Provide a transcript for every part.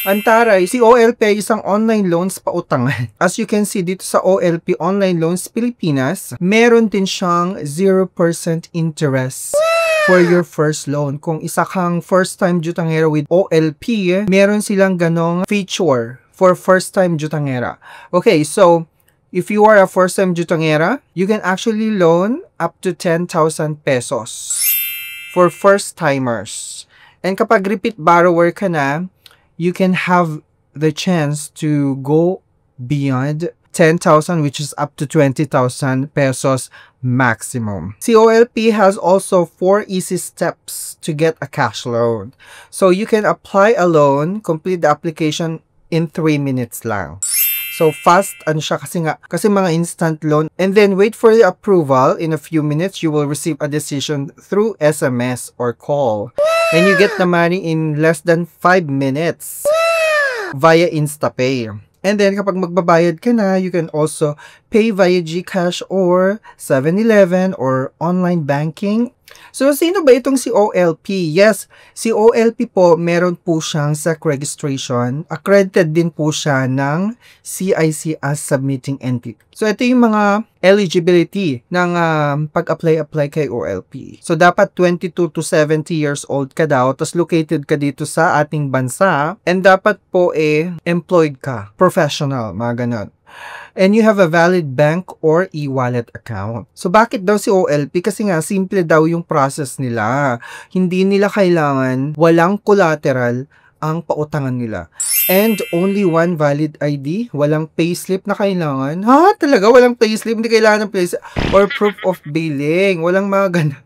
Antaray, si OLP ay isang online loans pautangan. As you can see dito sa OLP Online Loans Pilipinas, meron din siyang 0% interest for your first loan. Kung isa kang first-time jutangera with OLP, meron silang ganong feature for first-time jutangera. Okay, so if you are a first-time jutangera, you can actually loan up to 10,000 pesos for first-timers. And kapag repeat borrower ka na, you can have the chance to go beyond 10,000, which is up to 20,000 pesos maximum. COLP has also 4 easy steps to get a cash loan. So you can apply a loan, complete the application in 3 minutes lang. So fast ano siya kasi mga instant loan, and then wait for the approval. In a few minutes you will receive a decision through SMS or call. And you get the money in less than 5 minutes via InstaPay. And then, kapag magbabayad ka na, you can also pay via GCash or 7-Eleven or online banking. So, sino ba itong si OLP? Yes, si OLP po, meron po siyang SEC registration. Accredited din po siya ng CIC as submitting entity. So, ito yung mga eligibility ng pag-apply kay OLP. So, dapat 22 to 70 years old ka daw, tapos located ka dito sa ating bansa, and dapat po employed ka, professional, mga ganon. And you have a valid bank or e-wallet account. So, bakit daw si OLP? Kasi nga, simple daw yung process nila. Hindi nila kailangan, walang collateral ang pautangan nila. And only one valid ID, walang payslip na kailangan. Ha? Talaga? Walang payslip? Hindi kailangan ng payslip? Or proof of billing? Walang mga ganun.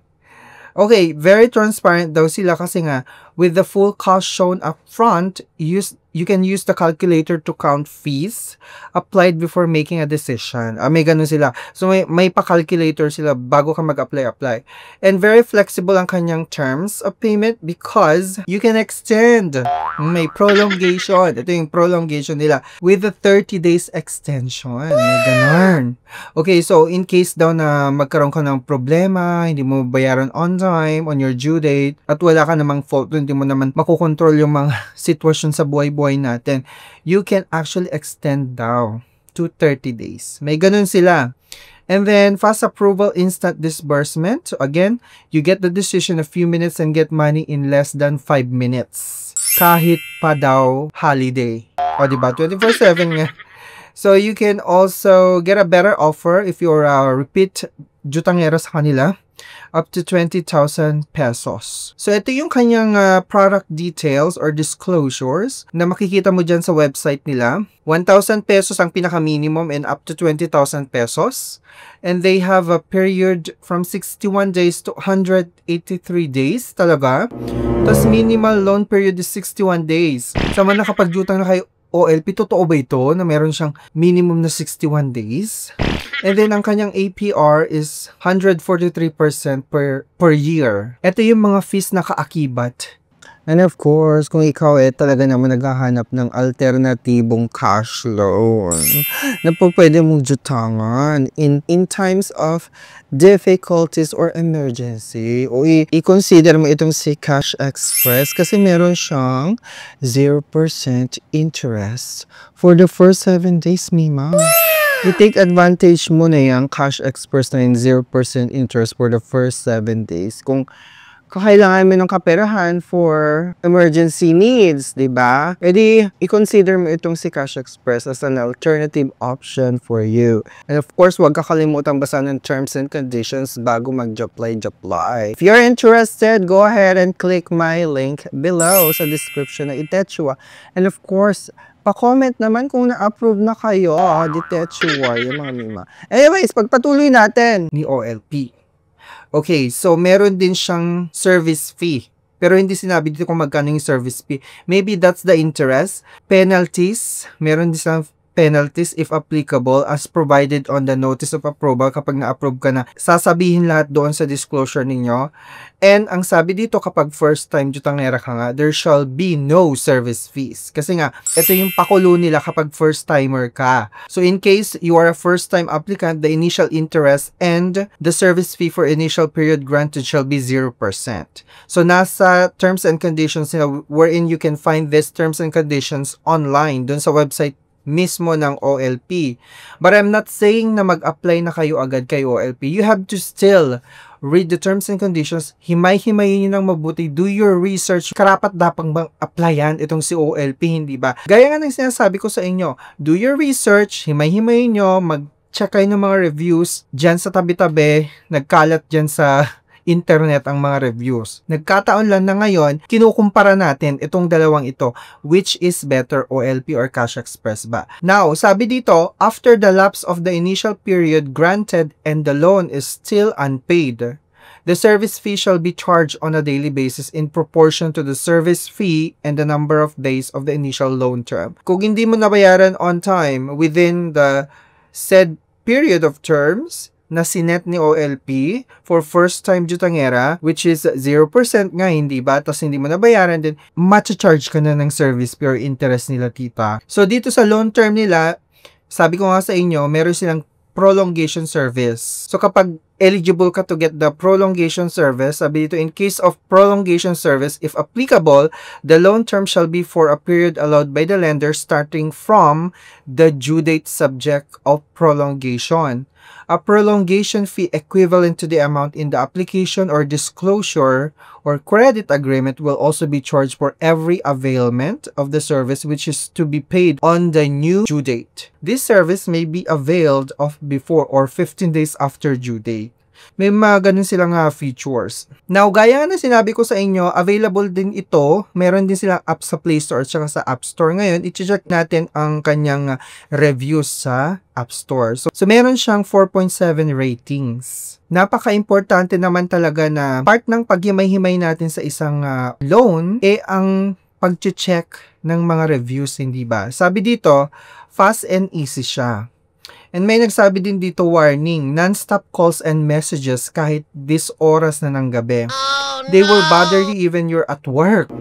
Okay, very transparent daw sila kasi nga, with the full cost shown up front, you can use the calculator to count fees applied before making a decision. May ganun sila. So, may pa-calculator sila bago ka mag-apply. And very flexible ang kanyang terms of payment because you can extend. May prolongation. Ito yung prolongation nila with the 30 days extension. May ganun. Okay, so in case daw na magkaroon ka ng problema, hindi mo bayaran on time, on your due date, at wala ka namang fault, hindi mo naman makukontrol yung mga sitwasyon sa buhay-buhay natin, you can actually extend daw to 30 days. May ganun sila. And then, fast approval, instant disbursement. So again, you get the decision a few minutes and get money in less than 5 minutes. Kahit pa daw holiday. O diba? 24/7 nga. So, you can also get a better offer if you're a repeat jutangera sa kanila. Up to 20,000 pesos. So, ito yung kanyang product details or disclosures na makikita mo dyan sa website nila. 1,000 pesos ang pinaka-minimum and up to 20,000 pesos. And they have a period from 61 days to 183 days talaga. Tapos, minimal loan period is 61 days. Sama na kapag jutang na kayo, OLP, totoo ba ito na meron siyang minimum na 61 days? And then, ang kanyang APR is 143% per year. Ito yung mga fees na kaakibat. And of course, kung ikaw talaga naman naghahanap ng alternatibong cash loan na po pwede mong jutangan in times of difficulties or emergency, o i-consider mo itong si Cash Express kasi meron siyang 0% interest for the first 7 days, Mima. I-take advantage mo na yung Cash Express na yung 0% interest for the first 7 days. Kung kakailangan mo ng kaperahan for emergency needs, diba? Edi, i-consider mo itong si Cash Express as an alternative option for you. And of course, huwag kakalimutan basahin ng terms and conditions bago mag-apply. If you're interested, go ahead and click my link below sa description na Itechua. And of course, pa-comment naman kung na-approve na kayo, Itechua, yung mga Mima. Anyways, pagpatuloy natin ni OLP. Okay, so meron din siyang service fee. Pero hindi sinabi dito kung magkano yung service fee. Maybe that's the interest. Penalties, meron din siyang penalties if applicable as provided on the notice of approval. Kapag na-approve ka na, sasabihin lahat doon sa disclosure ninyo. And ang sabi dito, kapag first time jutangera ka nga, there shall be no service fees. Kasi nga, ito yung pakulo nila kapag first timer ka. So in case you are a first time applicant, the initial interest and the service fee for initial period granted shall be 0%. So nasa terms and conditions nila, wherein you can find these terms and conditions online dun sa website mismo ng OLP. But I'm not saying na mag-apply na kayo agad kay OLP. You have to still read the terms and conditions. Himay-himayin nyo ng mabuti. Do your research. Karapat dapang bang applyan itong si OLP, hindi ba? Gaya nga ng sinasabi ko sa inyo, do your research, himay-himayin nyo, mag-check kayo ng mga reviews dyan sa tabi-tabi, nagkalat dyan sa internet ang mga reviews. Nagkataon lang na ngayon, kinukumpara natin itong dalawang ito, which is better, OLP or Cash Express ba? Now, sabi dito, after the lapse of the initial period granted and the loan is still unpaid, the service fee shall be charged on a daily basis in proportion to the service fee and the number of days of the initial loan term. Kung hindi mo nabayaran on time within the said period of terms na sinet ni OLP for first time jutangera, which is 0% nga, hindi ba? Tapos hindi mo nabayaran din, matcha-charge ka na ng service fee or interest nila, tita. So dito sa loan term nila, sabi ko nga sa inyo, meron silang prolongation service. So kapag eligible ka to get the prolongation service, sabi dito, in case of prolongation service, if applicable, the loan term shall be for a period allowed by the lender starting from the due date subject of prolongation. A prolongation fee equivalent to the amount in the application or disclosure or credit agreement will also be charged for every availment of the service which is to be paid on the new due date. This service may be availed of before or 15 days after due date. May mga ganun silang features. Now, gaya na sinabi ko sa inyo, available din ito. Meron din silang app sa Play Store at saka sa App Store. Ngayon, i-check natin ang kanyang reviews sa App Store. So meron siyang 4.7 ratings. Napaka-importante naman talaga na part ng paghimay-himay natin sa isang loan, ang pag-check ng mga reviews, hindi ba? Sabi dito, fast and easy siya. And may nagsabi din dito, warning, non-stop calls and messages kahit this oras na ng gabi. Oh, no! They will bother you even you're at work.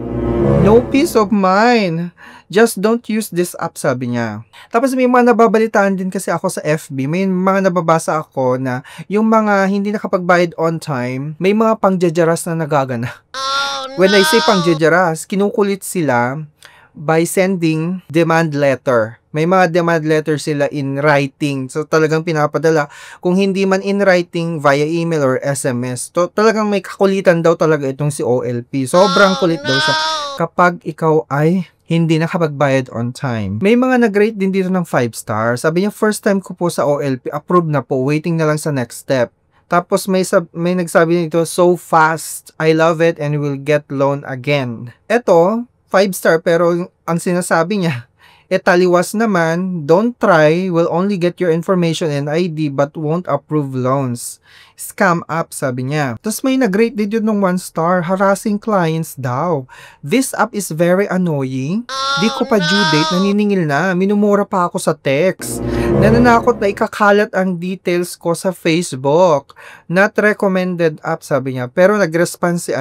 No peace of mind. Just don't use this app, sabi niya. Tapos may mga nababalitaan din kasi ako sa FB. May mga nababasa ako na yung mga hindi nakapagbayad on time, may mga pangjajaras na nagagana. Oh, no! When I say pangjajaras, kinukulit sila by sending demand letter. May mga demand letter sila in writing. So, talagang pinapadala. Kung hindi man in writing, via email or SMS. To, talagang may kakulitan daw talaga itong si OLP. Sobrang kulit daw siya kapag ikaw ay hindi nakapagbayad on time. May mga nag-rate din dito ng 5 star. Sabi niya, first time ko po sa OLP, approved na po, waiting na lang sa next step. Tapos may nagsabi nito, so fast, I love it and will get loan again. Ito, 5 star, pero ang sinasabi niya, taliwas naman, don't try, will only get your information and ID but won't approve loans. Scam app, sabi niya. Tapos may nag-rate din yun ng 1 star, harassing clients daw. This app is very annoying. Di ko pa due date, naniningil na, minumura pa ako sa text. Nananakot na ikakalat ang details ko sa Facebook. Not recommended app, sabi niya. Pero nag-response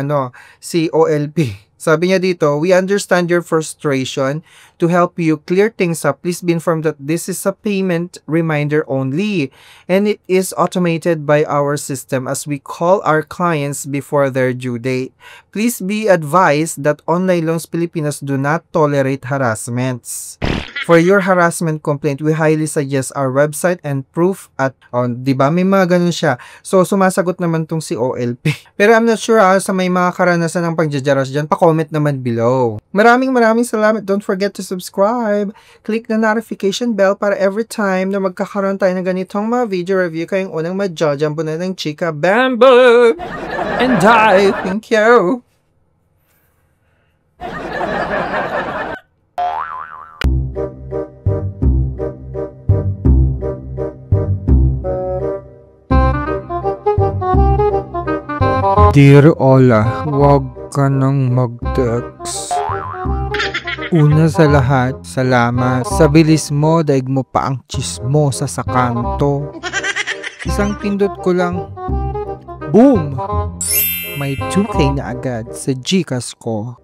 si OLP. Sabi niya dito, we understand your frustration. To help you clear things up, please be informed that this is a payment reminder only and it is automated by our system as we call our clients before their due date. Please be advised that Online Loans Pilipinas do not tolerate harassments. For your harassment complaint, we highly suggest our website and proof at, diba? May mga ganun siya. So, sumasagot naman tong si OLP. Pero I'm not sure sa may mga karanasan ng pagjajaras dyan, pa-comment naman below. Maraming salamat. Don't forget to subscribe. Click the notification bell para every time na magkakaroon tayo ng ganitong mga video review, kayong unang madjajambo na ng chika bamboo. And I thank you. Dear Ola, huwag ka nang mag-text. Una sa lahat, salamat. Sa bilis mo, daig mo pa ang chismosa sa kanto. Isang pindot ko lang, boom! May 2K na agad sa Gcash ko.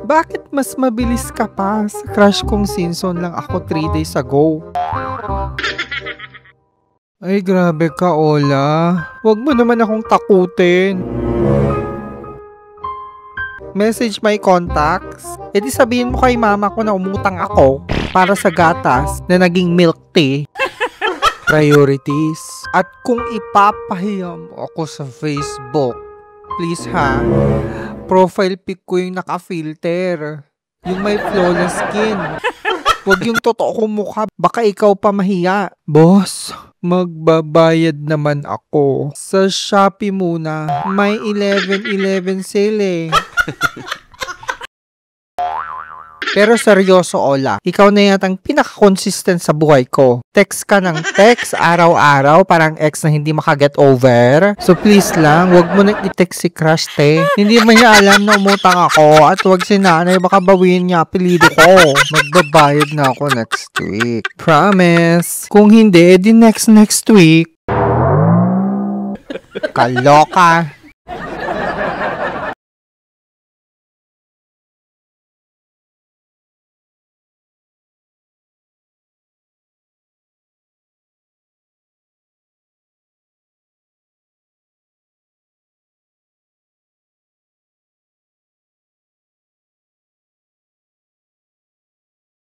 Bakit mas mabilis ka pa? Sa crush kong Sinson lang ako 3 days ago. Ay, grabe ka, Ola. Huwag mo naman akong takutin. Message my contacts. E di sabihin mo kay mama ko na umutang ako para sa gatas na naging milk tea. Priorities. At kung ipapahiya mo ako sa Facebook, please ha, profile pic ko yung naka-filter. Yung may flawless skin. Huwag yung totoo kong mukha. Baka ikaw pa mahiya. Boss, magbabayad naman ako. Sa Shopee muna. May 11/11 sale eh. Pero seryoso, Ola, ikaw na yatang pinaka-consistent sa buhay ko. Text ka ng text araw-araw, parang ex na hindi makaget over. So please lang, wag mo na i-text si crush, te. Hindi man niya alam na umutang ako at wag si nanay, baka bawiin niya apelido ko. Magbabayad na ako next week. Promise. Kung hindi, di next week. Kaloka.